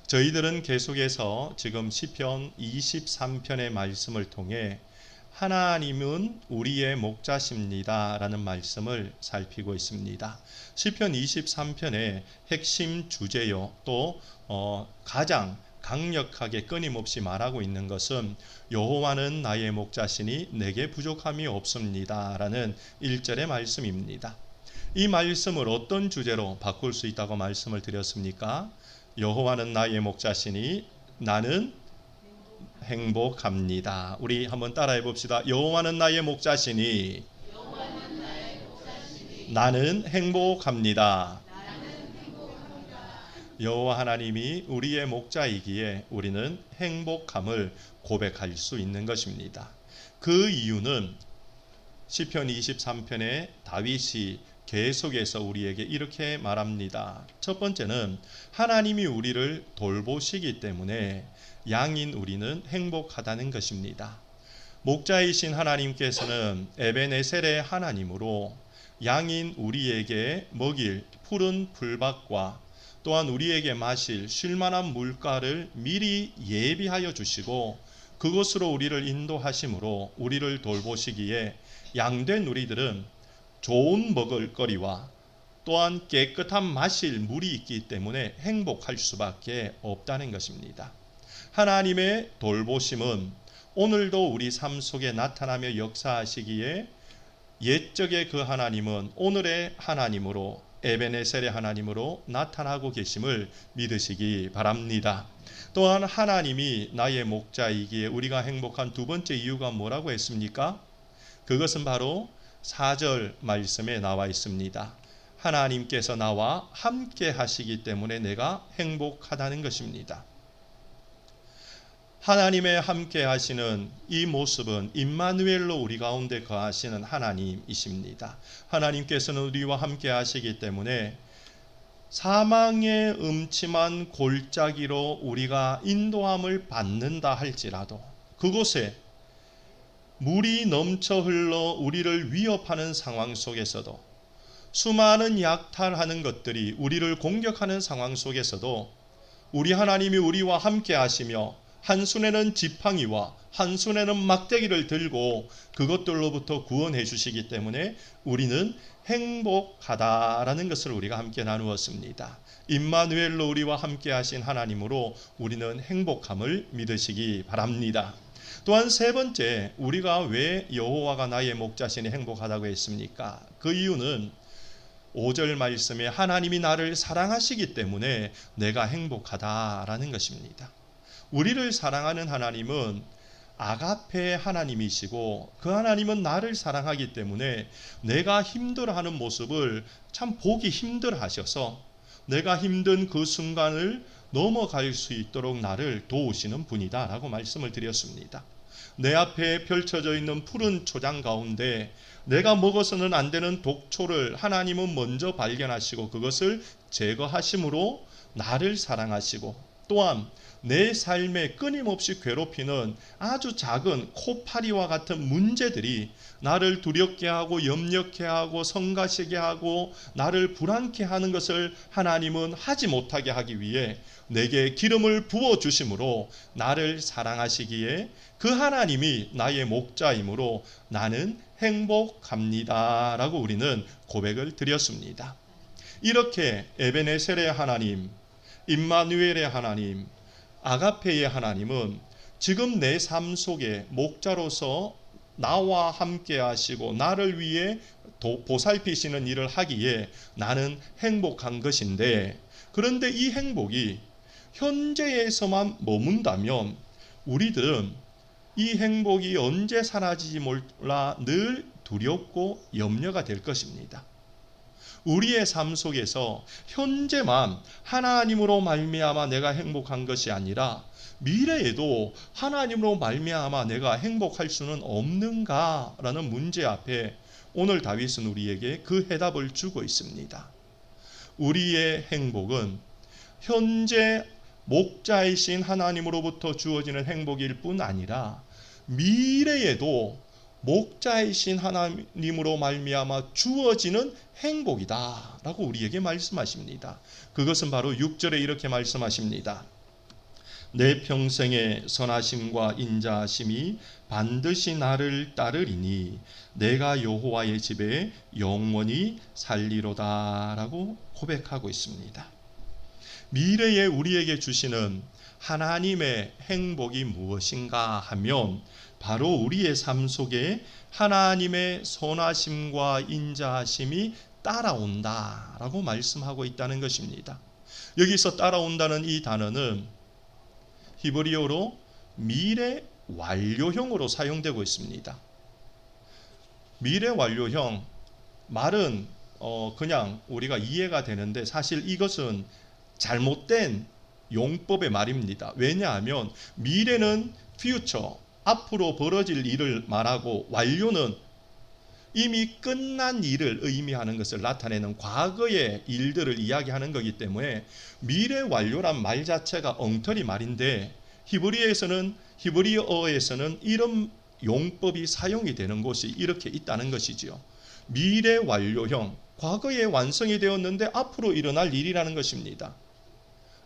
저희들은 계속해서 지금 시편 23편의 말씀을 통해 하나님은 우리의 목자십니다 라는 말씀을 살피고 있습니다. 시편 23편의 핵심 주제요, 또 가장 강력하게 끊임없이 말하고 있는 것은 여호와는 나의 목자시니 내게 부족함이 없습니다 라는 1절의 말씀입니다. 이 말씀을 어떤 주제로 바꿀 수 있다고 말씀을 드렸습니까? 여호와는 나의 목자시니 나는 행복합니다. 우리 한번 따라해 봅시다. 여호와는 나의 목자시니 나는 행복합니다. 여호와 하나님이 우리의 목자이기에 우리는 행복함을 고백할 수 있는 것입니다. 그 이유는 시편 23편에 다윗이 계속해서 우리에게 이렇게 말합니다. 첫 번째는 하나님이 우리를 돌보시기 때문에 양인 우리는 행복하다는 것입니다. 목자이신 하나님께서는 에베네셀의 하나님으로 양인 우리에게 먹일 푸른 풀밭과 또한 우리에게 마실 쉴만한 물가를 미리 예비하여 주시고 그곳으로 우리를 인도하심으로 우리를 돌보시기에 양된 우리들은 좋은 먹을거리와 또한 깨끗한 마실 물이 있기 때문에 행복할 수밖에 없다는 것입니다. 하나님의 돌보심은 오늘도 우리 삶 속에 나타나며 역사하시기에 옛적의 그 하나님은 오늘의 하나님으로 에베네셀의 하나님으로 나타나고 계심을 믿으시기 바랍니다. 또한 하나님이 나의 목자이기에 우리가 행복한 두 번째 이유가 뭐라고 했습니까? 그것은 바로 4절 말씀에 나와 있습니다. 하나님께서 나와 함께 하시기 때문에 내가 행복하다는 것입니다. 하나님의 함께 하시는 이 모습은 임마누엘로 우리 가운데 거하시는 하나님이십니다. 하나님께서는 우리와 함께 하시기 때문에 사망의 음침한 골짜기로 우리가 인도함을 받는다 할지라도 그곳에 물이 넘쳐 흘러 우리를 위협하는 상황 속에서도 수많은 약탈하는 것들이 우리를 공격하는 상황 속에서도 우리 하나님이 우리와 함께 하시며 한 손에는 지팡이와 한 손에는 막대기를 들고 그것들로부터 구원해 주시기 때문에 우리는 행복하다라는 것을 우리가 함께 나누었습니다. 임마누엘로 우리와 함께 하신 하나님으로 우리는 행복함을 믿으시기 바랍니다. 또한 세 번째, 우리가 왜 여호와가 나의 목자시니 행복하다고 했습니까? 그 이유는 5절 말씀에 하나님이 나를 사랑하시기 때문에 내가 행복하다라는 것입니다. 우리를 사랑하는 하나님은 아가페 하나님이시고 그 하나님은 나를 사랑하기 때문에 내가 힘들어하는 모습을 참 보기 힘들어하셔서 내가 힘든 그 순간을 넘어갈 수 있도록 나를 도우시는 분이다 라고 말씀을 드렸습니다. 내 앞에 펼쳐져 있는 푸른 초장 가운데 내가 먹어서는 안 되는 독초를 하나님은 먼저 발견하시고 그것을 제거하심으로 나를 사랑하시고 또한 내 삶에 끊임없이 괴롭히는 아주 작은 코파리와 같은 문제들이 나를 두렵게 하고 염려케 하고 성가시게 하고 나를 불안케 하는 것을 하나님은 하지 못하게 하기 위해 내게 기름을 부어주심으로 나를 사랑하시기에 그 하나님이 나의 목자이므로 나는 행복합니다 라고 우리는 고백을 드렸습니다. 이렇게 에베네셀의 하나님, 임마누엘의 하나님, 아가페의 하나님은 지금 내 삶 속에 목자로서 나와 함께 하시고 나를 위해 보살피시는 일을 하기에 나는 행복한 것인데, 그런데 이 행복이 현재에서만 머문다면 우리들은 이 행복이 언제 사라지지 몰라 늘 두렵고 염려가 될 것입니다. 우리의 삶 속에서 현재만 하나님으로 말미암아 내가 행복한 것이 아니라 미래에도 하나님으로 말미암아 내가 행복할 수는 없는가라는 문제 앞에 오늘 다윗은 우리에게 그 해답을 주고 있습니다. 우리의 행복은 현재 목자이신 하나님으로부터 주어지는 행복일 뿐 아니라 미래에도 목자이신 하나님으로 말미암아 주어지는 행복이다 라고 우리에게 말씀하십니다. 그것은 바로 6절에 이렇게 말씀하십니다. 내 평생의 선하심과 인자하심이 반드시 나를 따르리니 내가 여호와의 집에 영원히 살리로다라고 고백하고 있습니다. 미래에 우리에게 주시는 하나님의 행복이 무엇인가 하면 바로 우리의 삶 속에 하나님의 선하심과 인자하심이 따라온다라고 말씀하고 있다는 것입니다. 여기서 따라온다는 이 단어는 히브리어로 미래 완료형으로 사용되고 있습니다. 미래 완료형 말은 그냥 우리가 이해가 되는데 사실 이것은 잘못된 용법의 말입니다. 왜냐하면 미래는 future, 앞으로 벌어질 일을 말하고 완료는 이미 끝난 일을 의미하는 것을 나타내는 과거의 일들을 이야기하는 거기 때문에 미래 완료란 말 자체가 엉터리 말인데 히브리어에서는 이런 용법이 사용이 되는 곳이 이렇게 있다는 것이지요. 미래 완료형, 과거에 완성이 되었는데 앞으로 일어날 일이라는 것입니다.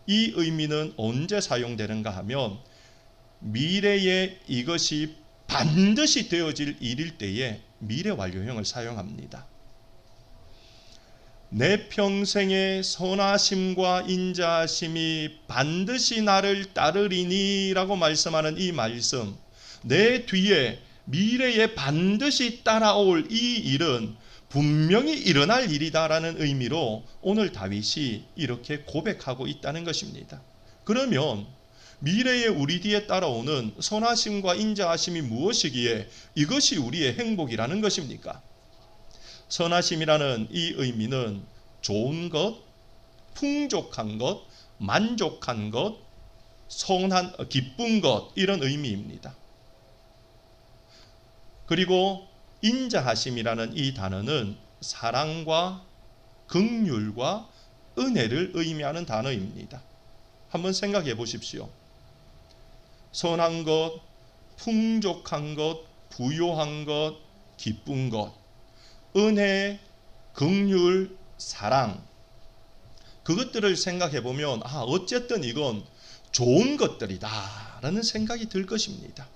이 의미는 언제 사용되는가 하면 미래에 이것이 반드시 되어질 일일 때에 미래 완료형을 사용합니다. 내 평생의 선하심과 인자하심이 반드시 나를 따르리니 라고 말씀하는 이 말씀, 내 뒤에 미래에 반드시 따라올 이 일은 분명히 일어날 일이다라는 의미로 오늘 다윗이 이렇게 고백하고 있다는 것입니다. 그러면 미래에 우리 뒤에 따라오는 선하심과 인자하심이 무엇이기에 이것이 우리의 행복이라는 것입니까? 선하심이라는 이 의미는 좋은 것, 풍족한 것, 만족한 것, 선한, 기쁜 것 이런 의미입니다. 그리고 인자하심이라는 이 단어는 사랑과 긍휼과 은혜를 의미하는 단어입니다. 한번 생각해 보십시오. 선한 것, 풍족한 것, 부요한 것, 기쁜 것, 은혜, 긍휼, 사랑, 그것들을 생각해 보면 어쨌든 이건 좋은 것들이다 라는 생각이 들 것입니다.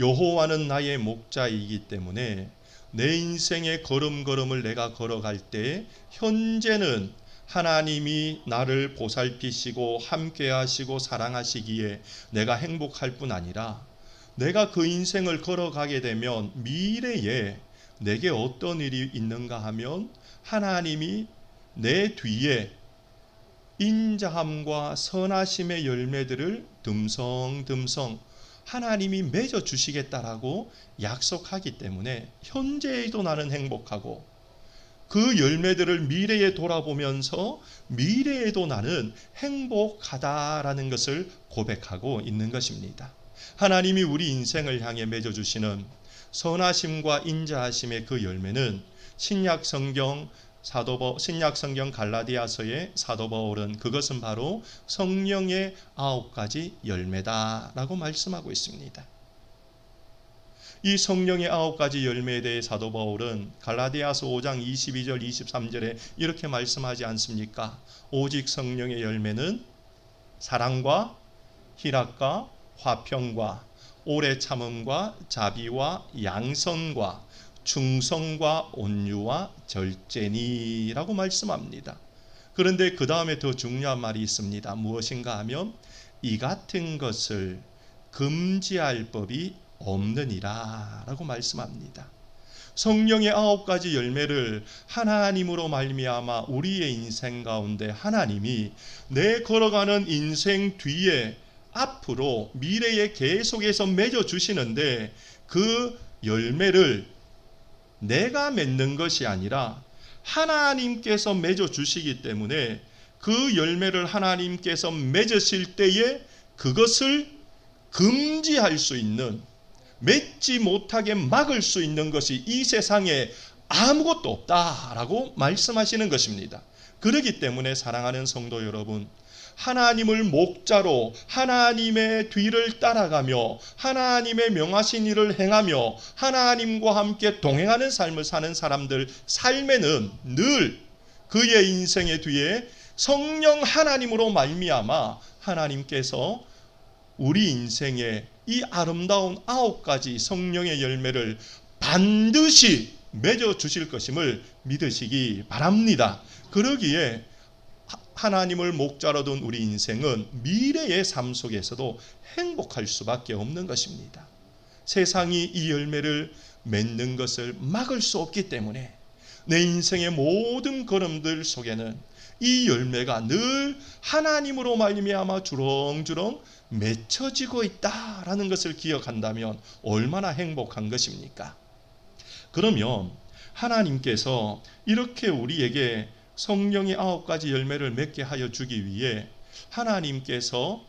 여호와는 나의 목자이기 때문에 내 인생의 걸음걸음을 내가 걸어갈 때 현재는 하나님이 나를 보살피시고 함께하시고 사랑하시기에 내가 행복할 뿐 아니라 내가 그 인생을 걸어가게 되면 미래에 내게 어떤 일이 있는가 하면 하나님이 내 뒤에 인자함과 선하심의 열매들을 듬성듬성 하나님이 맺어 주시겠다라고 약속하기 때문에 현재에도 나는 행복하고 그 열매들을 미래에 돌아보면서 미래에도 나는 행복하다라는 것을 고백하고 있는 것입니다. 하나님이 우리 인생을 향해 맺어 주시는 선하심과 인자하심의 그 열매는 신약성경 갈라디아서의 사도 바울은 그것은 바로 성령의 9가지 열매다라고 말씀하고 있습니다. 이 성령의 9가지 열매에 대해 사도 바울은 갈라디아서 5장 22절 23절에 이렇게 말씀하지 않습니까? 오직 성령의 열매는 사랑과 희락과 화평과 오래 참음과 자비와 양선과 충성과 온유와 절제니라고 말씀합니다. 그런데 그 다음에 더 중요한 말이 있습니다. 무엇인가 하면 이 같은 것을 금지할 법이 없느니라 라고 말씀합니다. 성령의 9가지 열매를 하나님으로 말미암아 우리의 인생 가운데 하나님이 내 걸어가는 인생 뒤에 앞으로 미래에 계속해서 맺어 주시는데 그 열매를 내가 맺는 것이 아니라 하나님께서 맺어 주시기 때문에 그 열매를 하나님께서 맺으실 때에 그것을 금지할 수 있는, 맺지 못하게 막을 수 있는 것이 이 세상에 아무것도 없다라고 말씀하시는 것입니다. 그렇기 때문에 사랑하는 성도 여러분, 하나님을 목자로 하나님의 뒤를 따라가며 하나님의 명하신 일을 행하며 하나님과 함께 동행하는 삶을 사는 사람들 삶에는 늘 그의 인생의 뒤에 성령 하나님으로 말미암아 하나님께서 우리 인생에 이 아름다운 9가지 성령의 열매를 반드시 맺어 주실 것임을 믿으시기 바랍니다. 그러기에 하나님을 목자로 둔 우리 인생은 미래의 삶 속에서도 행복할 수밖에 없는 것입니다. 세상이 이 열매를 맺는 것을 막을 수 없기 때문에 내 인생의 모든 걸음들 속에는 이 열매가 늘 하나님으로 말미암아 주렁주렁 맺혀지고 있다라는 것을 기억한다면 얼마나 행복한 것입니까? 그러면 하나님께서 이렇게 우리에게 성령의 9가지 열매를 맺게 하여 주기 위해 하나님께서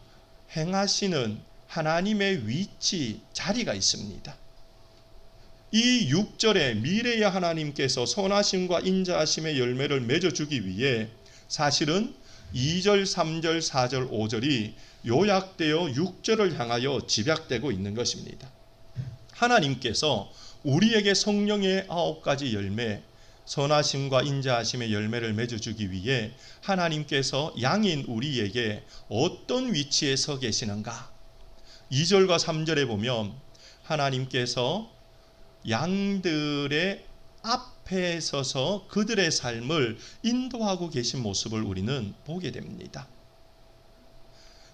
행하시는 하나님의 위치, 자리가 있습니다. 이 6절에 미래의 하나님께서 선하심과 인자하심의 열매를 맺어주기 위해 사실은 2절, 3절, 4절, 5절이 요약되어 6절을 향하여 집약되고 있는 것입니다. 하나님께서 우리에게 성령의 9가지 열매, 선하심과 인자하심의 열매를 맺어주기 위해 하나님께서 양인 우리에게 어떤 위치에 서 계시는가? 2절과 3절에 보면 하나님께서 양들의 앞에 서서 그들의 삶을 인도하고 계신 모습을 우리는 보게 됩니다.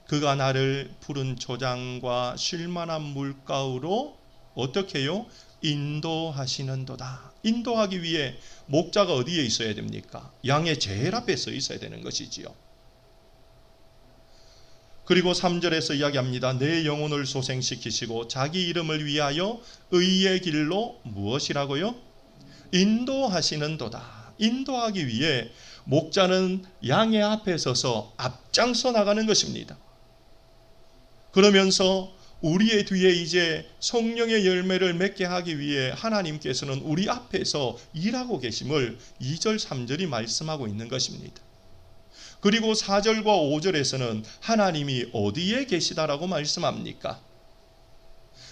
그가 나를 푸른 초장과 쉴만한 물가로 어떻게 해요? 인도하시는도다. 인도하기 위해 목자가 어디에 있어야 됩니까? 양의 제일 앞에 서 있어야 되는 것이지요. 그리고 3절에서 이야기합니다. 내 영혼을 소생시키시고 자기 이름을 위하여 의의 길로 무엇이라고요? 인도하시는도다. 인도하기 위해 목자는 양의 앞에 서서 앞장서 나가는 것입니다. 그러면서 우리의 뒤에 이제 성령의 열매를 맺게 하기 위해 하나님께서는 우리 앞에서 일하고 계심을 2절, 3절이 말씀하고 있는 것입니다. 그리고 4절과 5절에서는 하나님이 어디에 계시다라고 말씀합니까?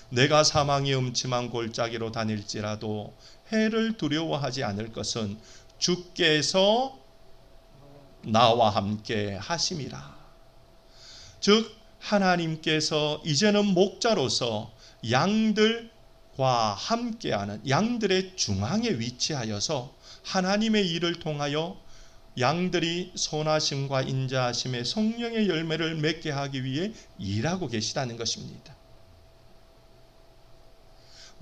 내가 사망의 음침한 골짜기로 다닐지라도 해를 두려워하지 않을 것은 주께서 나와 함께 하심이라. 즉 하나님께서 이제는 목자로서 양들과 함께하는 양들의 중앙에 위치하여서 하나님의 일을 통하여 양들이 선하심과 인자하심의 성령의 열매를 맺게 하기 위해 일하고 계시다는 것입니다.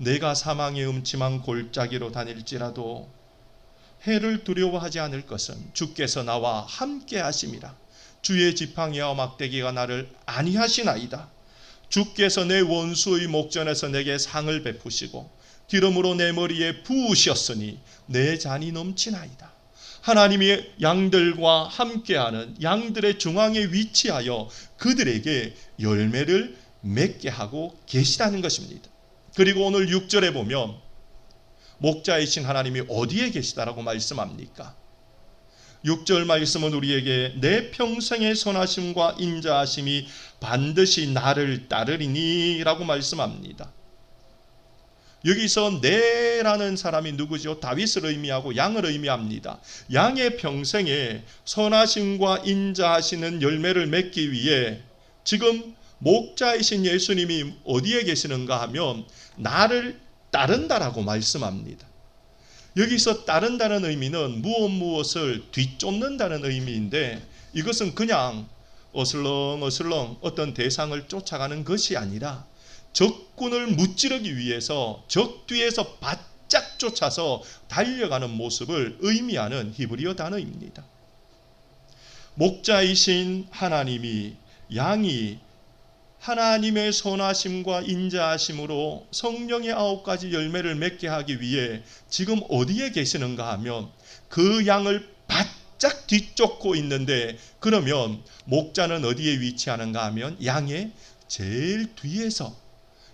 내가 사망의 음침한 골짜기로 다닐지라도 해를 두려워하지 않을 것은 주께서 나와 함께 하심이라. 주의 지팡이와 막대기가 나를 안위하시나이다. 주께서 내 원수의 목전에서 내게 상을 베푸시고 기름으로 내 머리에 부으셨으니 내 잔이 넘치나이다. 하나님이 양들과 함께하는 양들의 중앙에 위치하여 그들에게 열매를 맺게 하고 계시다는 것입니다. 그리고 오늘 6절에 보면 목자이신 하나님이 어디에 계시다라고 말씀합니까? 6절 말씀은 우리에게 내 평생의 선하심과 인자하심이 반드시 나를 따르리니 라고 말씀합니다. 여기서 내라는 사람이 누구죠? 다윗을 의미하고 양을 의미합니다. 양의 평생에 선하심과 인자하시는 열매를 맺기 위해 지금 목자이신 예수님이 어디에 계시는가 하면 나를 따른다라고 말씀합니다. 여기서 따른다는 의미는 무엇을 뒤쫓는다는 의미인데 이것은 그냥 어슬렁어슬렁 어떤 대상을 쫓아가는 것이 아니라 적군을 무찌르기 위해서 적 뒤에서 바짝 쫓아서 달려가는 모습을 의미하는 히브리어 단어입니다. 목자이신 하나님이 양이 하나님의 선하심과 인자하심으로 성령의 9가지 열매를 맺게 하기 위해 지금 어디에 계시는가 하면 그 양을 바짝 뒤쫓고 있는데 그러면 목자는 어디에 위치하는가 하면 양의 제일 뒤에서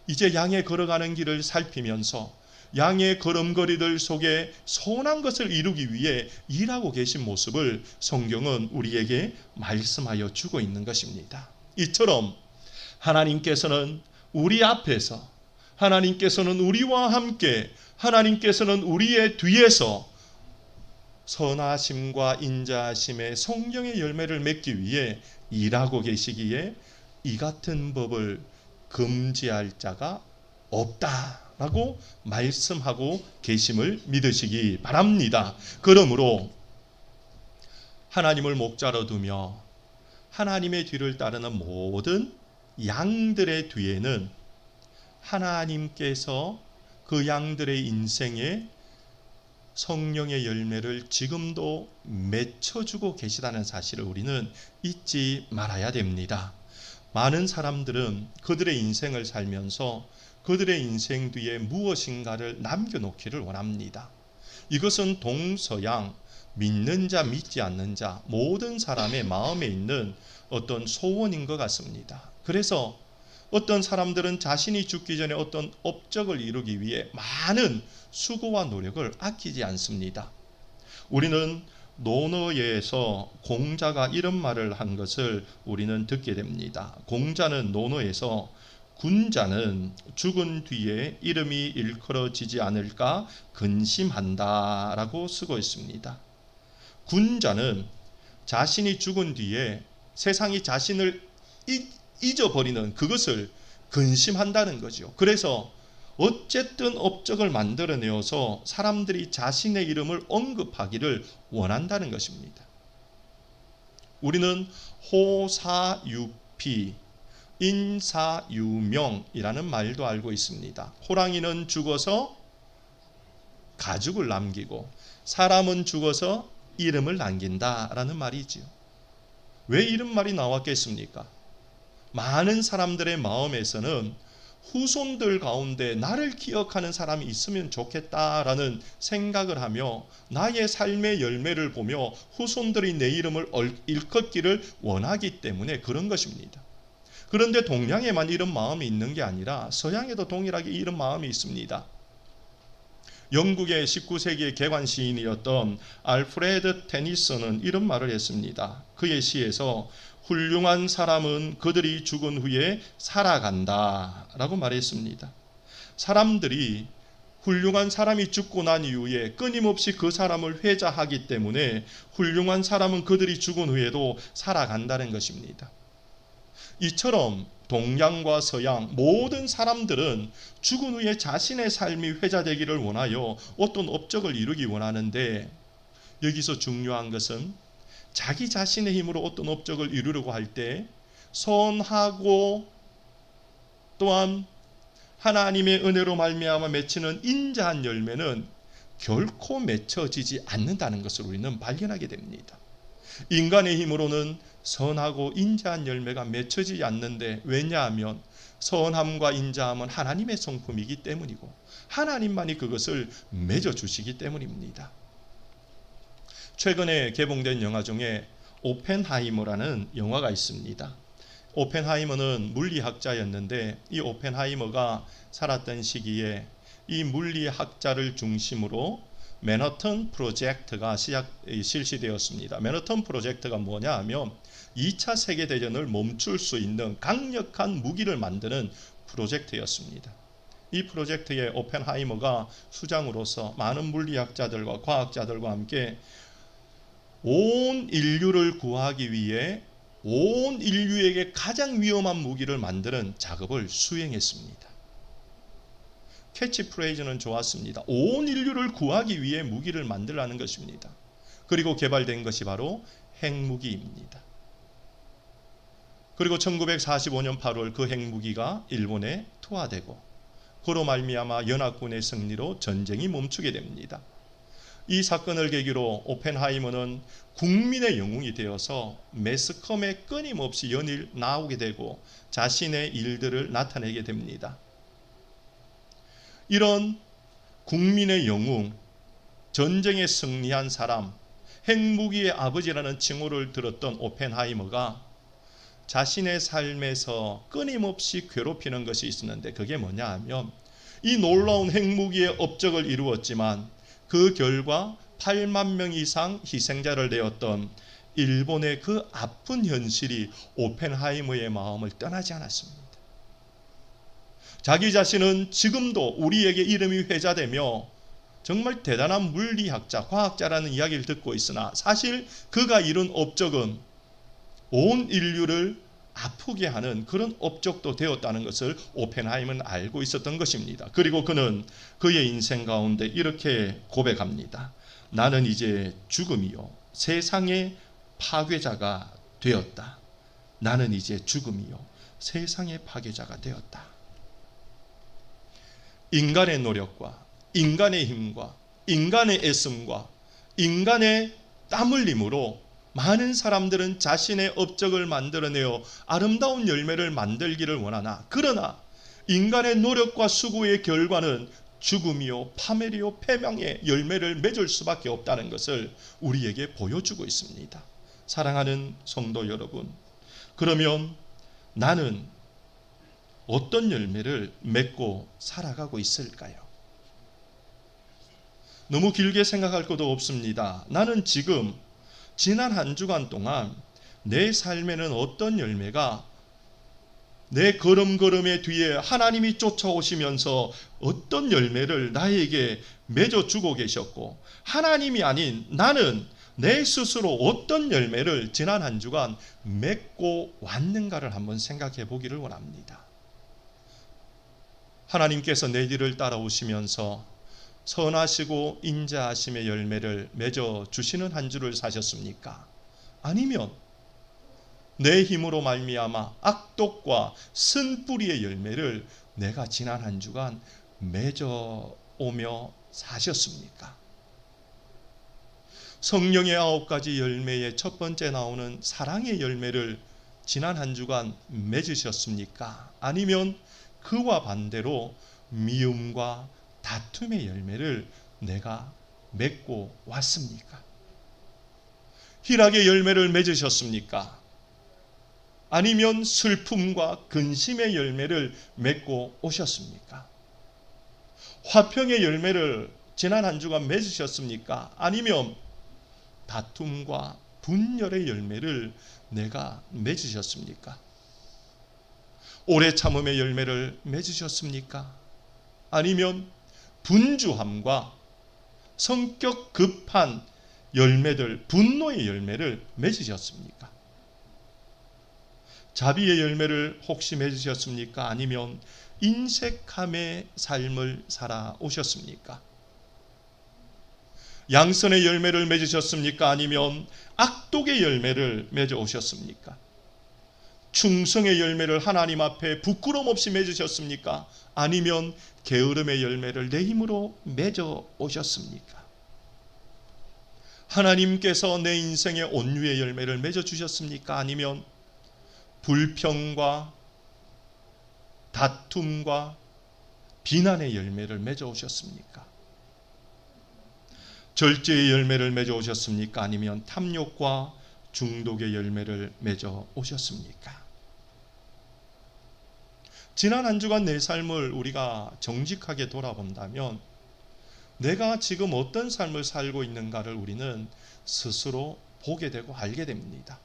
이제 양의 걸어가는 길을 살피면서 양의 걸음걸이들 속에 선한 것을 이루기 위해 일하고 계신 모습을 성경은 우리에게 말씀하여 주고 있는 것입니다. 이처럼 하나님께서는 우리 앞에서, 하나님께서는 우리와 함께, 하나님께서는 우리의 뒤에서 선하심과 인자하심의 성령의 열매를 맺기 위해 일하고 계시기에 이 같은 법을 금지할 자가 없다라고 말씀하고 계심을 믿으시기 바랍니다. 그러므로 하나님을 목자로 두며 하나님의 뒤를 따르는 모든 양들의 뒤에는 하나님께서 그 양들의 인생에 성령의 열매를 지금도 맺혀주고 계시다는 사실을 우리는 잊지 말아야 됩니다. 많은 사람들은 그들의 인생을 살면서 그들의 인생 뒤에 무엇인가를 남겨놓기를 원합니다. 이것은 동서양, 믿는 자 믿지 않는 자 모든 사람의 마음에 있는 어떤 소원인 것 같습니다. 그래서 어떤 사람들은 자신이 죽기 전에 어떤 업적을 이루기 위해 많은 수고와 노력을 아끼지 않습니다. 우리는 논어에서 공자가 이런 말을 한 것을 우리는 듣게 됩니다. 공자는 논어에서 군자는 죽은 뒤에 이름이 일컬어지지 않을까 근심한다 라고 쓰고 있습니다. 군자는 자신이 죽은 뒤에 세상이 자신을 잊어버리는 그것을 근심한다는 거죠. 그래서 어쨌든 업적을 만들어내어서 사람들이 자신의 이름을 언급하기를 원한다는 것입니다. 우리는 호사유피, 인사유명이라는 말도 알고 있습니다. 호랑이는 죽어서 가죽을 남기고 사람은 죽어서 이름을 남긴다라는 말이지요. 왜 이런 말이 나왔겠습니까? 많은 사람들의 마음에서는 후손들 가운데 나를 기억하는 사람이 있으면 좋겠다라는 생각을 하며 나의 삶의 열매를 보며 후손들이 내 이름을 일컫기를 원하기 때문에 그런 것입니다. 그런데 동양에만 이런 마음이 있는 게 아니라 서양에도 동일하게 이런 마음이 있습니다. 영국의 19세기의 개관 시인이었던 알프레드 테니슨은 이런 말을 했습니다. 그의 시에서 훌륭한 사람은 그들이 죽은 후에 살아간다 라고 말했습니다. 사람들이 훌륭한 사람이 죽고 난 이후에 끊임없이 그 사람을 회자하기 때문에 훌륭한 사람은 그들이 죽은 후에도 살아간다는 것입니다. 이처럼 동양과 서양 모든 사람들은 죽은 후에 자신의 삶이 회자되기를 원하여 어떤 업적을 이루기 원하는데, 여기서 중요한 것은 자기 자신의 힘으로 어떤 업적을 이루려고 할 때 선하고 또한 하나님의 은혜로 말미암아 맺히는 인자한 열매는 결코 맺혀지지 않는다는 것을 우리는 발견하게 됩니다. 인간의 힘으로는 선하고 인자한 열매가 맺혀지지 않는데, 왜냐하면 선함과 인자함은 하나님의 성품이기 때문이고 하나님만이 그것을 맺어주시기 때문입니다. 최근에 개봉된 영화 중에 오펜하이머라는 영화가 있습니다. 오펜하이머는 물리학자였는데 이 오펜하이머가 살았던 시기에 이 물리학자를 중심으로 맨하튼 프로젝트가 실시되었습니다. 맨하튼 프로젝트가 뭐냐 하면 2차 세계대전을 멈출 수 있는 강력한 무기를 만드는 프로젝트였습니다. 이 프로젝트에 오펜하이머가 수장으로서 많은 물리학자들과 과학자들과 함께 온 인류를 구하기 위해 온 인류에게 가장 위험한 무기를 만드는 작업을 수행했습니다. 캐치프레이즈는 좋았습니다. 온 인류를 구하기 위해 무기를 만들라는 것입니다. 그리고 개발된 것이 바로 핵무기입니다. 그리고 1945년 8월 그 핵무기가 일본에 투하되고 그로 말미암아 연합군의 승리로 전쟁이 멈추게 됩니다. 이 사건을 계기로 오펜하이머는 국민의 영웅이 되어서 매스컴에 끊임없이 연일 나오게 되고 자신의 일들을 나타내게 됩니다. 이런 국민의 영웅, 전쟁에 승리한 사람, 핵무기의 아버지라는 칭호를 들었던 오펜하이머가 자신의 삶에서 끊임없이 괴롭히는 것이 있었는데, 그게 뭐냐 하면 이 놀라운 핵무기의 업적을 이루었지만 그 결과 8만 명 이상 희생자를 내었던 일본의 그 아픈 현실이 오펜하이머의 마음을 떠나지 않았습니다. 자기 자신은 지금도 우리에게 이름이 회자되며 정말 대단한 물리학자, 과학자라는 이야기를 듣고 있으나 사실 그가 이룬 업적은 온 인류를 아프게 하는 그런 업적도 되었다는 것을 오펜하임은 알고 있었던 것입니다. 그리고 그는 그의 인생 가운데 이렇게 고백합니다. 나는 이제 죽음이요 세상의 파괴자가 되었다. 나는 이제 죽음이요 세상의 파괴자가 되었다. 인간의 노력과 인간의 힘과 인간의 애씀과 인간의 땀 흘림으로 많은 사람들은 자신의 업적을 만들어내어 아름다운 열매를 만들기를 원하나 그러나 인간의 노력과 수고의 결과는 죽음이요 파멸이요 패망의 열매를 맺을 수밖에 없다는 것을 우리에게 보여주고 있습니다. 사랑하는 성도 여러분, 그러면 나는 어떤 열매를 맺고 살아가고 있을까요? 너무 길게 생각할 것도 없습니다. 나는 지금 지난 한 주간 동안 내 삶에는 어떤 열매가 내 걸음걸음의 뒤에 하나님이 쫓아오시면서 어떤 열매를 나에게 맺어주고 계셨고 하나님이 아닌 나는 내 스스로 어떤 열매를 지난 한 주간 맺고 왔는가를 한번 생각해 보기를 원합니다. 하나님께서 내 뒤를 따라오시면서 선하시고 인자하심의 열매를 맺어주시는 한 주를 사셨습니까? 아니면 내 힘으로 말미암아 악독과 쓴뿌리의 열매를 내가 지난 한 주간 맺어오며 사셨습니까? 성령의 9가지 열매의 첫 번째 나오는 사랑의 열매를 지난 한 주간 맺으셨습니까? 아니면 그와 반대로 미움과 다툼의 열매를 내가 맺고 왔습니까? 희락의 열매를 맺으셨습니까? 아니면 슬픔과 근심의 열매를 맺고 오셨습니까? 화평의 열매를 지난 한 주간 맺으셨습니까? 아니면 다툼과 분열의 열매를 내가 맺으셨습니까? 오래 참음의 열매를 맺으셨습니까? 아니면 분주함과 성격 급한 열매들, 분노의 열매를 맺으셨습니까? 자비의 열매를 혹시 맺으셨습니까? 아니면 인색함의 삶을 살아오셨습니까? 양선의 열매를 맺으셨습니까? 아니면 악독의 열매를 맺어오셨습니까? 충성의 열매를 하나님 앞에 부끄럼 없이 맺으셨습니까? 아니면 게으름의 열매를 내 힘으로 맺어오셨습니까? 하나님께서 내 인생에 온유의 열매를 맺어주셨습니까? 아니면 불평과 다툼과 비난의 열매를 맺어오셨습니까? 절제의 열매를 맺어오셨습니까? 아니면 탐욕과 중독의 열매를 맺어오셨습니까? 지난 한 주간 내 삶을 우리가 정직하게 돌아본다면 내가 지금 어떤 삶을 살고 있는가를 우리는 스스로 보게 되고 알게 됩니다.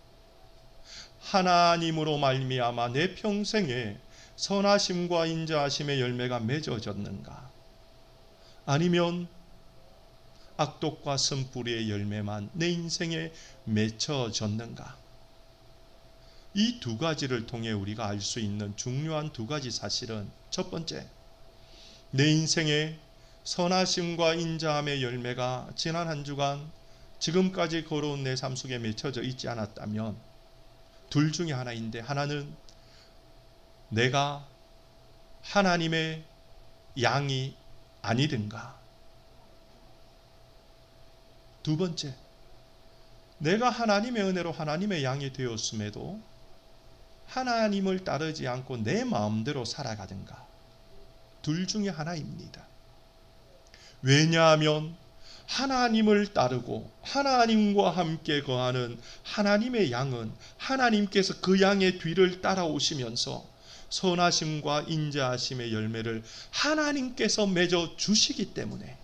하나님으로 말미암아 내 평생에 선하심과 인자하심의 열매가 맺어졌는가? 아니면 악독과 쓴뿌리의 열매만 내 인생에 맺혀졌는가? 이 두 가지를 통해 우리가 알 수 있는 중요한 두 가지 사실은 첫 번째, 내 인생에 선하심과 인자함의 열매가 지난 한 주간 지금까지 걸어온 내 삶 속에 맺혀져 있지 않았다면 둘 중에 하나인데 하나는 내가 하나님의 양이 아니든가, 두 번째, 내가 하나님의 은혜로 하나님의 양이 되었음에도 하나님을 따르지 않고 내 마음대로 살아가든가, 둘 중에 하나입니다. 왜냐하면 하나님을 따르고 하나님과 함께 거하는 하나님의 양은 하나님께서 그 양의 뒤를 따라오시면서 선하심과 인자하심의 열매를 하나님께서 맺어 주시기 때문에,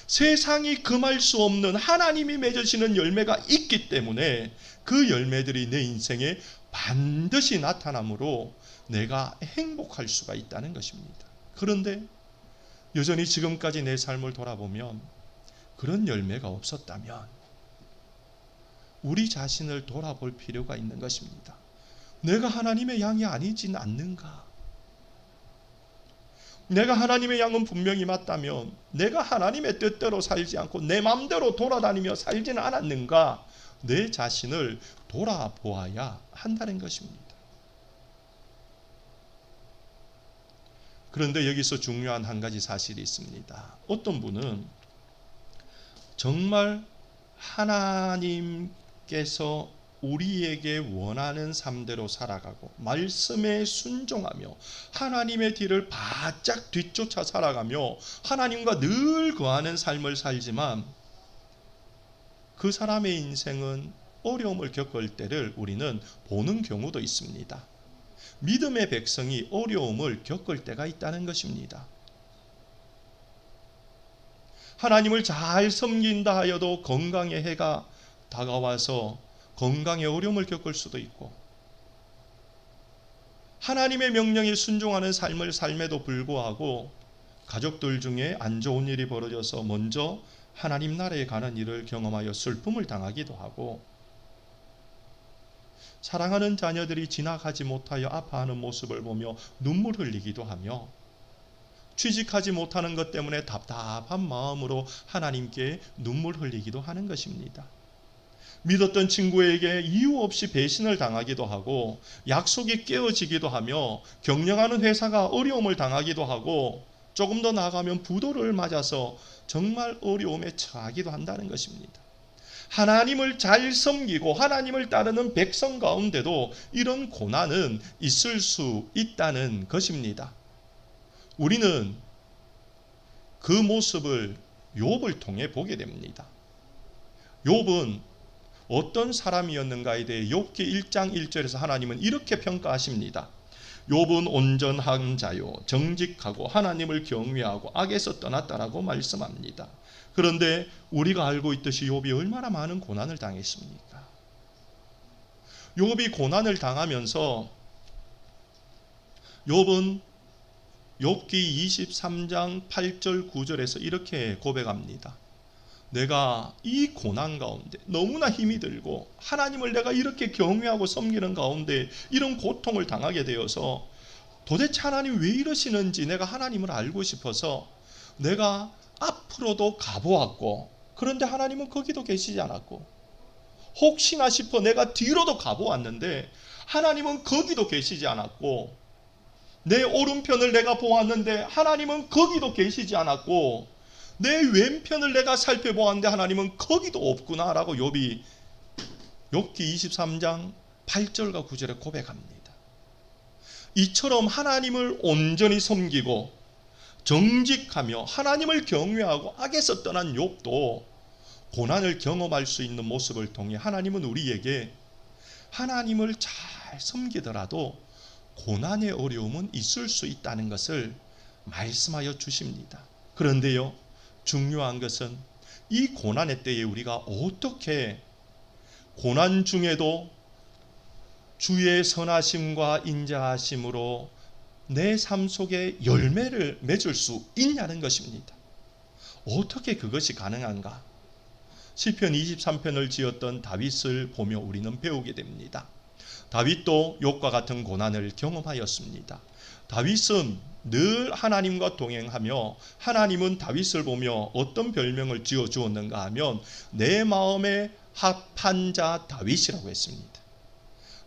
세상이 금할 수 없는 하나님이 맺으시는 열매가 있기 때문에 그 열매들이 내 인생에 반드시 나타나므로 내가 행복할 수가 있다는 것입니다. 그런데 여전히 지금까지 내 삶을 돌아보면 그런 열매가 없었다면 우리 자신을 돌아볼 필요가 있는 것입니다. 내가 하나님의 양이 아니진 않는가? 내가 하나님의 양은 분명히 맞다면 내가 하나님의 뜻대로 살지 않고 내 마음대로 돌아다니며 살지는 않았는가? 내 자신을 돌아보아야 한다는 것입니다. 그런데 여기서 중요한 한 가지 사실이 있습니다. 어떤 분은 정말 하나님께서 우리에게 원하는 삶대로 살아가고 말씀에 순종하며 하나님의 뒤를 바짝 뒤쫓아 살아가며 하나님과 늘 거하는 삶을 살지만 그 사람의 인생은 어려움을 겪을 때를 우리는 보는 경우도 있습니다. 믿음의 백성이 어려움을 겪을 때가 있다는 것입니다. 하나님을 잘 섬긴다 하여도 건강의 해가 다가와서 건강의 어려움을 겪을 수도 있고, 하나님의 명령에 순종하는 삶을 삶에도 불구하고 가족들 중에 안 좋은 일이 벌어져서 먼저 하나님 나라에 가는 일을 경험하여 슬픔을 당하기도 하고, 사랑하는 자녀들이 지나가지 못하여 아파하는 모습을 보며 눈물 흘리기도 하며, 취직하지 못하는 것 때문에 답답한 마음으로 하나님께 눈물 흘리기도 하는 것입니다. 믿었던 친구에게 이유 없이 배신을 당하기도 하고, 약속이 깨어지기도 하며, 경영하는 회사가 어려움을 당하기도 하고, 조금 더 나아가면 부도를 맞아서 정말 어려움에 처하기도 한다는 것입니다. 하나님을 잘 섬기고 하나님을 따르는 백성 가운데도 이런 고난은 있을 수 있다는 것입니다. 우리는 그 모습을 욥을 통해 보게 됩니다. 욥은 어떤 사람이었는가에 대해 욥기 1장 1절에서 하나님은 이렇게 평가하십니다. 욥은 온전한 자요 정직하고 하나님을 경외하고 악에서 떠났다라고 말씀합니다. 그런데 우리가 알고 있듯이 욥이 얼마나 많은 고난을 당했습니까? 욥이 고난을 당하면서 욥은 욥기 23장 8절 9절에서 이렇게 고백합니다. 내가 이 고난 가운데 너무나 힘이 들고 하나님을 내가 이렇게 경외하고 섬기는 가운데 이런 고통을 당하게 되어서 도대체 하나님 왜 이러시는지 내가 하나님을 알고 싶어서 내가 앞으로도 가보았고, 그런데 하나님은 거기도 계시지 않았고, 혹시나 싶어 내가 뒤로도 가보았는데 하나님은 거기도 계시지 않았고, 내 오른편을 내가 보았는데 하나님은 거기도 계시지 않았고, 내 왼편을 내가 살펴보았는데 하나님은 거기도 없구나 라고 욥이 욥기 23장 8절과 9절에 고백합니다. 이처럼 하나님을 온전히 섬기고 정직하며 하나님을 경외하고 악에서 떠난 욥도 고난을 경험할 수 있는 모습을 통해 하나님은 우리에게 하나님을 잘 섬기더라도 고난의 어려움은 있을 수 있다는 것을 말씀하여 주십니다. 그런데요, 중요한 것은 이 고난의 때에 우리가 어떻게 고난 중에도 주의 선하심과 인자하심으로 내 삶 속에 열매를 맺을 수 있냐는 것입니다. 어떻게 그것이 가능한가? 시편 23편을 지었던 다윗을 보며 우리는 배우게 됩니다. 다윗도 욥과 같은 고난을 경험하였습니다. 다윗은 늘 하나님과 동행하며 하나님은 다윗을 보며 어떤 별명을 지어주었는가 하면 내 마음에 합한 자 다윗이라고 했습니다.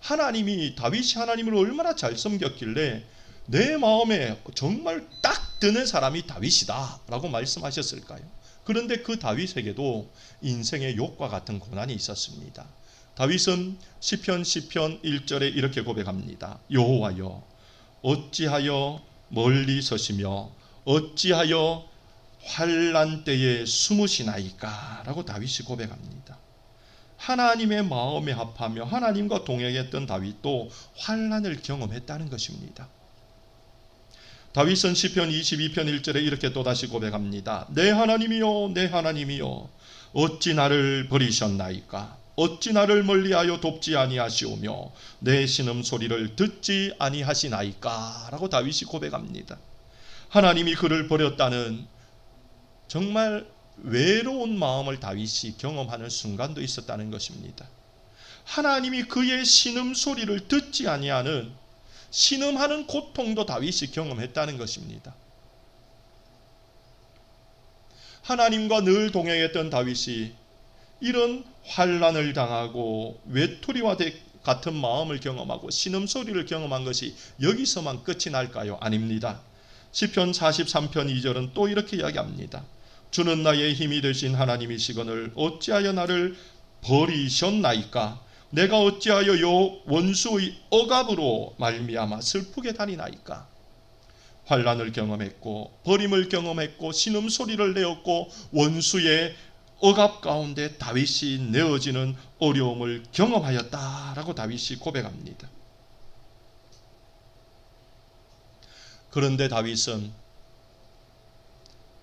하나님이 다윗이 하나님을 얼마나 잘 섬겼길래 내 마음에 정말 딱 드는 사람이 다윗이다 라고 말씀하셨을까요? 그런데 그 다윗에게도 인생의 욥과 같은 고난이 있었습니다. 다윗은 시편 1절에 이렇게 고백합니다. 여호와여, 어찌하여 멀리 서시며 어찌하여 환난 때에 숨으시나이까 라고 다윗이 고백합니다. 하나님의 마음에 합하며 하나님과 동행했던 다윗도 환난을 경험했다는 것입니다. 다윗은 시편 22편 1절에 이렇게 또다시 고백합니다. 내 하나님이여, 내 하나님이여, 어찌 나를 버리셨나이까? 어찌 나를 멀리하여 돕지 아니하시오며 내 신음소리를 듣지 아니하시나이까? 라고 다윗이 고백합니다. 하나님이 그를 버렸다는 정말 외로운 마음을 다윗이 경험하는 순간도 있었다는 것입니다. 하나님이 그의 신음소리를 듣지 아니하는 신음하는 고통도 다윗이 경험했다는 것입니다. 하나님과 늘 동행했던 다윗이 이런 환난을 당하고 외톨이와 같은 마음을 경험하고 신음소리를 경험한 것이 여기서만 끝이 날까요? 아닙니다. 시편 43편 2절은 또 이렇게 이야기합니다. 주는 나의 힘이 되신 하나님이시거늘 어찌하여 나를 버리셨나이까? 내가 어찌하여 요 원수의 억압으로 말미암아 슬프게 다니나이까? 환난을 경험했고 버림을 경험했고 신음소리를 내었고 원수의 억압 가운데 다윗이 내어지는 어려움을 경험하였다라고 다윗이 고백합니다. 그런데 다윗은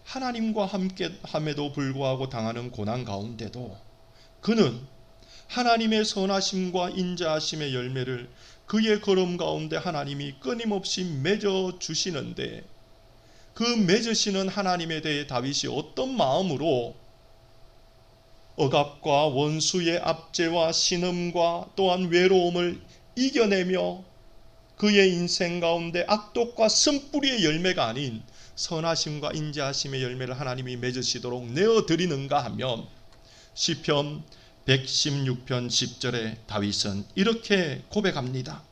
하나님과 함께 함에도 불구하고 당하는 고난 가운데도 그는 하나님의 선하심과 인자하심의 열매를 그의 걸음 가운데 하나님이 끊임없이 맺어 주시는데 그 맺으시는 하나님에 대해 다윗이 어떤 마음으로 억압과 원수의 압제와 신음과 또한 외로움을 이겨내며 그의 인생 가운데 악독과 쓴뿌리의 열매가 아닌 선하심과 인자하심의 열매를 하나님이 맺으시도록 내어드리는가 하면 시편 116편 10절에 다윗은 이렇게 고백합니다.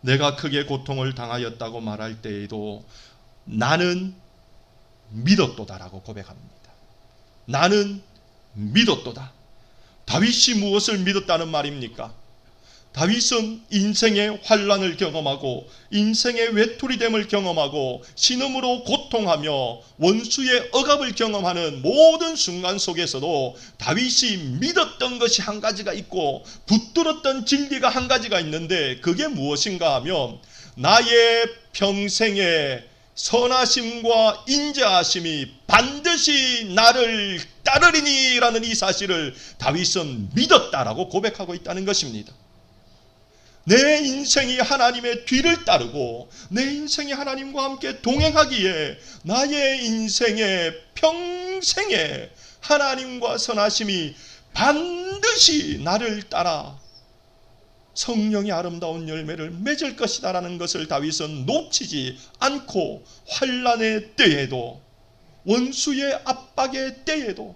내가 크게 고통을 당하였다고 말할 때에도 나는 믿었도다라고 고백합니다. 나는 믿었도다. 다윗이 무엇을 믿었다는 말입니까? 다윗은 인생의 환난을 경험하고 인생의 외톨이됨을 경험하고 신음으로 고통하며 원수의 억압을 경험하는 모든 순간 속에서도 다윗이 믿었던 것이 한 가지가 있고 붙들었던 진리가 한 가지가 있는데 그게 무엇인가 하면 나의 평생의 선하심과 인자하심이 반드시 나를 따르리니라는 이 사실을 다윗은 믿었다라고 고백하고 있다는 것입니다. 내 인생이 하나님의 뒤를 따르고 내 인생이 하나님과 함께 동행하기에 나의 인생의 평생에 하나님과 선하심이 반드시 나를 따라 성령의 아름다운 열매를 맺을 것이다라는 것을 다윗은 놓치지 않고 환난의 때에도 원수의 압박의 때에도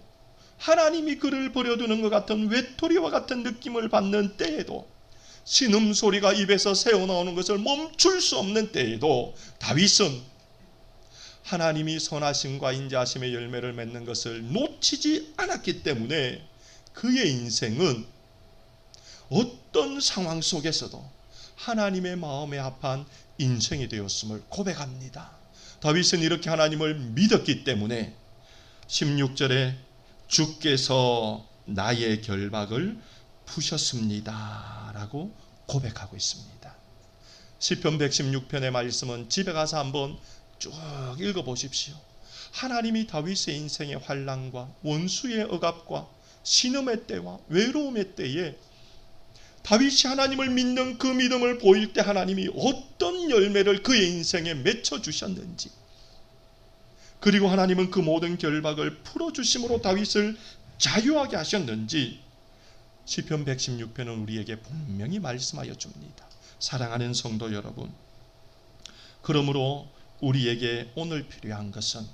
하나님이 그를 버려두는 것 같은 외톨이와 같은 느낌을 받는 때에도 신음소리가 입에서 새어나오는 것을 멈출 수 없는 때에도 다윗은 하나님이 선하심과 인자하심의 열매를 맺는 것을 놓치지 않았기 때문에 그의 인생은 어떤 상황 속에서도 하나님의 마음에 합한 인생이 되었음을 고백합니다. 다윗은 이렇게 하나님을 믿었기 때문에 16절에 주께서 나의 결박을 푸셨습니다 라고 고백하고 있습니다. 시편 116편의 말씀은 집에 가서 한번 쭉 읽어보십시오. 하나님이 다윗의 인생의 환난과 원수의 억압과 신음의 때와 외로움의 때에 다윗이 하나님을 믿는 그 믿음을 보일 때 하나님이 어떤 열매를 그의 인생에 맺혀주셨는지, 그리고 하나님은 그 모든 결박을 풀어주심으로 다윗을 자유하게 하셨는지 시편 116편은 우리에게 분명히 말씀하여 줍니다. 사랑하는 성도 여러분, 그러므로 우리에게 오늘 필요한 것은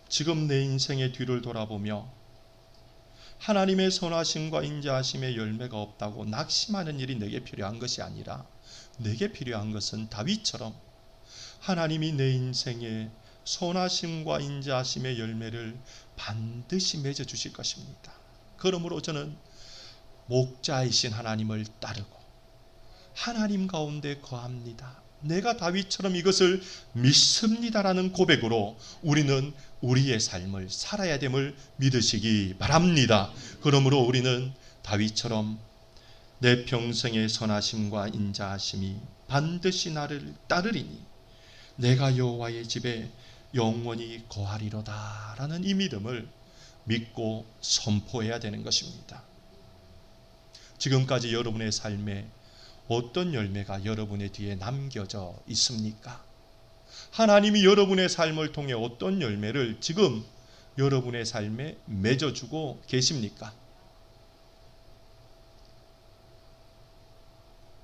지금 내 인생의 뒤를 돌아보며 하나님의 선하심과 인자하심의 열매가 없다고 낙심하는 일이 내게 필요한 것이 아니라 내게 필요한 것은 다윗처럼 하나님이 내 인생에 선하심과 인자하심의 열매를 반드시 맺어 주실 것입니다. 그러므로 저는 목자이신 하나님을 따르고 하나님 가운데 거합니다. 내가 다윗처럼 이것을 믿습니다라는 고백으로 우리는 우리의 삶을 살아야 됨을 믿으시기 바랍니다. 그러므로 우리는 다윗처럼 내 평생의 선하심과 인자하심이 반드시 나를 따르리니 내가 여호와의 집에 영원히 거하리로다 라는 이 믿음을 믿고 선포해야 되는 것입니다. 지금까지 여러분의 삶에 어떤 열매가 여러분의 뒤에 남겨져 있습니까? 하나님이 여러분의 삶을 통해 어떤 열매를 지금 여러분의 삶에 맺어주고 계십니까?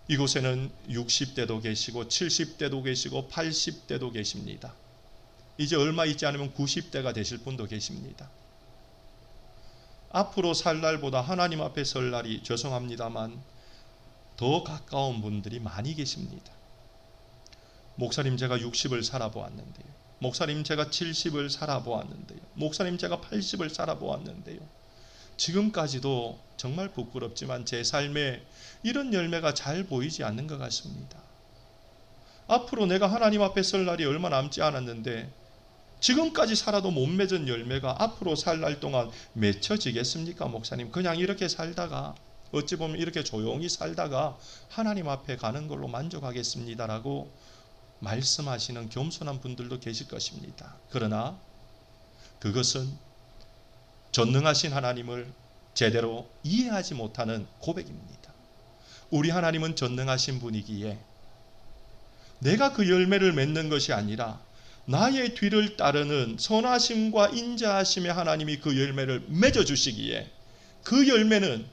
이곳에는 60대도 계시고 70대도 계시고 80대도 계십니다. 이제 얼마 있지 않으면 90대가 되실 분도 계십니다. 앞으로 살 날보다 하나님 앞에 설 날이 죄송합니다만 더 가까운 분들이 많이 계십니다. 목사님 제가 60을 살아보았는데요. 목사님 제가 70을 살아보았는데요. 목사님 제가 80을 살아보았는데요. 지금까지도 정말 부끄럽지만 제 삶에 이런 열매가 잘 보이지 않는 것 같습니다. 앞으로 내가 하나님 앞에 설 날이 얼마 남지 않았는데 지금까지 살아도 못 맺은 열매가 앞으로 살 날 동안 맺혀지겠습니까, 목사님? 그냥 이렇게 살다가 어찌 보면 이렇게 조용히 살다가 하나님 앞에 가는 걸로 만족하겠습니다라고 말씀하시는 겸손한 분들도 계실 것입니다. 그러나 그것은 전능하신 하나님을 제대로 이해하지 못하는 고백입니다. 우리 하나님은 전능하신 분이기에 내가 그 열매를 맺는 것이 아니라 나의 뒤를 따르는 선하심과 인자하심의 하나님이 그 열매를 맺어주시기에 그 열매는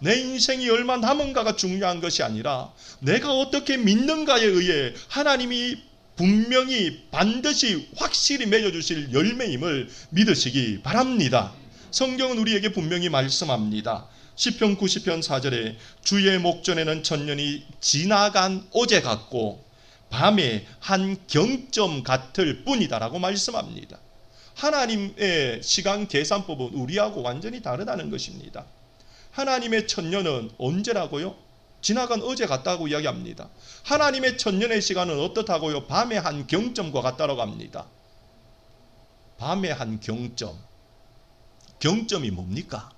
내 인생이 얼마 남은가가 중요한 것이 아니라 내가 어떻게 믿는가에 의해 하나님이 분명히 반드시 확실히 맺어주실 열매임을 믿으시기 바랍니다. 성경은 우리에게 분명히 말씀합니다. 시편 90편 4절에 주의 목전에는 천년이 지나간 오제 같고 밤에 한 경점 같을 뿐이다라고 말씀합니다. 하나님의 시간 계산법은 우리하고 완전히 다르다는 것입니다. 하나님의 천년은 언제라고요? 지나간 어제 같다고 이야기합니다. 하나님의 천년의 시간은 어떻다고요? 밤의 한 경점과 같다라고 합니다. 밤의 한 경점. 경점이 뭡니까?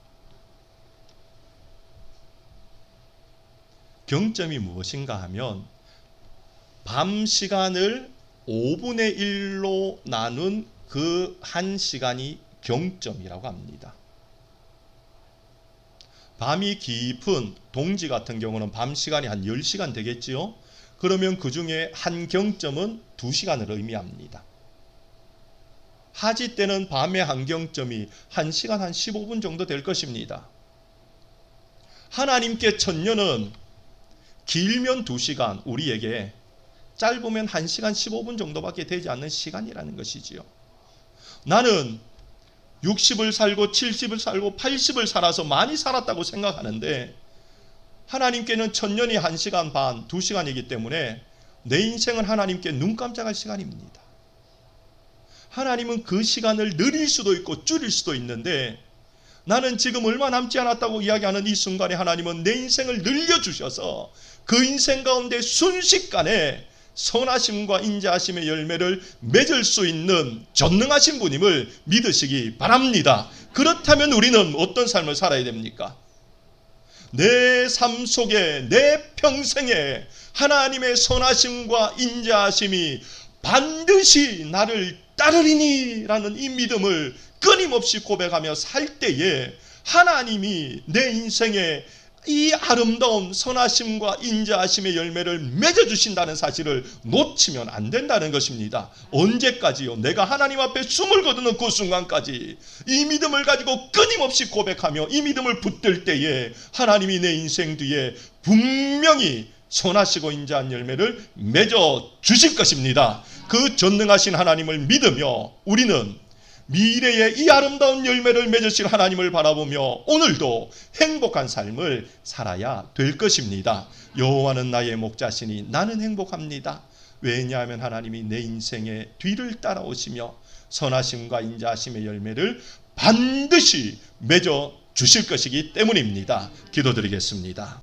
경점이 무엇인가 하면 밤 시간을 5분의 1로 나눈 그 한 시간이 경점이라고 합니다. 밤이 깊은 동지 같은 경우는 밤 시간이 한 10시간 되겠지요. 그러면 그 중에 한 경점은 2시간을 의미합니다. 하지 때는 밤의 한 경점이 1시간 한 15분 정도 될 것입니다. 하나님께 천년은 길면 2시간, 우리에게 짧으면 1시간 15분 정도밖에 되지 않는 시간이라는 것이지요. 나는 60을 살고 70을 살고 80을 살아서 많이 살았다고 생각하는데 하나님께는 천년이 1시간 반, 2시간이기 때문에 내 인생은 하나님께 눈 깜짝할 시간입니다. 하나님은 그 시간을 늘릴 수도 있고 줄일 수도 있는데 나는 지금 얼마 남지 않았다고 이야기하는 이 순간에 하나님은 내 인생을 늘려주셔서 그 인생 가운데 순식간에 선하심과 인자하심의 열매를 맺을 수 있는 전능하신 분임을 믿으시기 바랍니다. 그렇다면 우리는 어떤 삶을 살아야 됩니까? 내 삶 속에 내 평생에 하나님의 선하심과 인자하심이 반드시 나를 따르리니 라는 이 믿음을 끊임없이 고백하며 살 때에 하나님이 내 인생에 이 아름다운 선하심과 인자하심의 열매를 맺어주신다는 사실을 놓치면 안 된다는 것입니다. 언제까지요? 내가 하나님 앞에 숨을 거두는 그 순간까지 이 믿음을 가지고 끊임없이 고백하며 이 믿음을 붙들 때에 하나님이 내 인생 뒤에 분명히 선하시고 인자한 열매를 맺어주실 것입니다. 그 전능하신 하나님을 믿으며 우리는 미래의 이 아름다운 열매를 맺으실 하나님을 바라보며 오늘도 행복한 삶을 살아야 될 것입니다. 여호와는 나의 목자시니 나는 행복합니다. 왜냐하면 하나님이 내 인생의 뒤를 따라오시며 선하심과 인자하심의 열매를 반드시 맺어 주실 것이기 때문입니다. 기도드리겠습니다.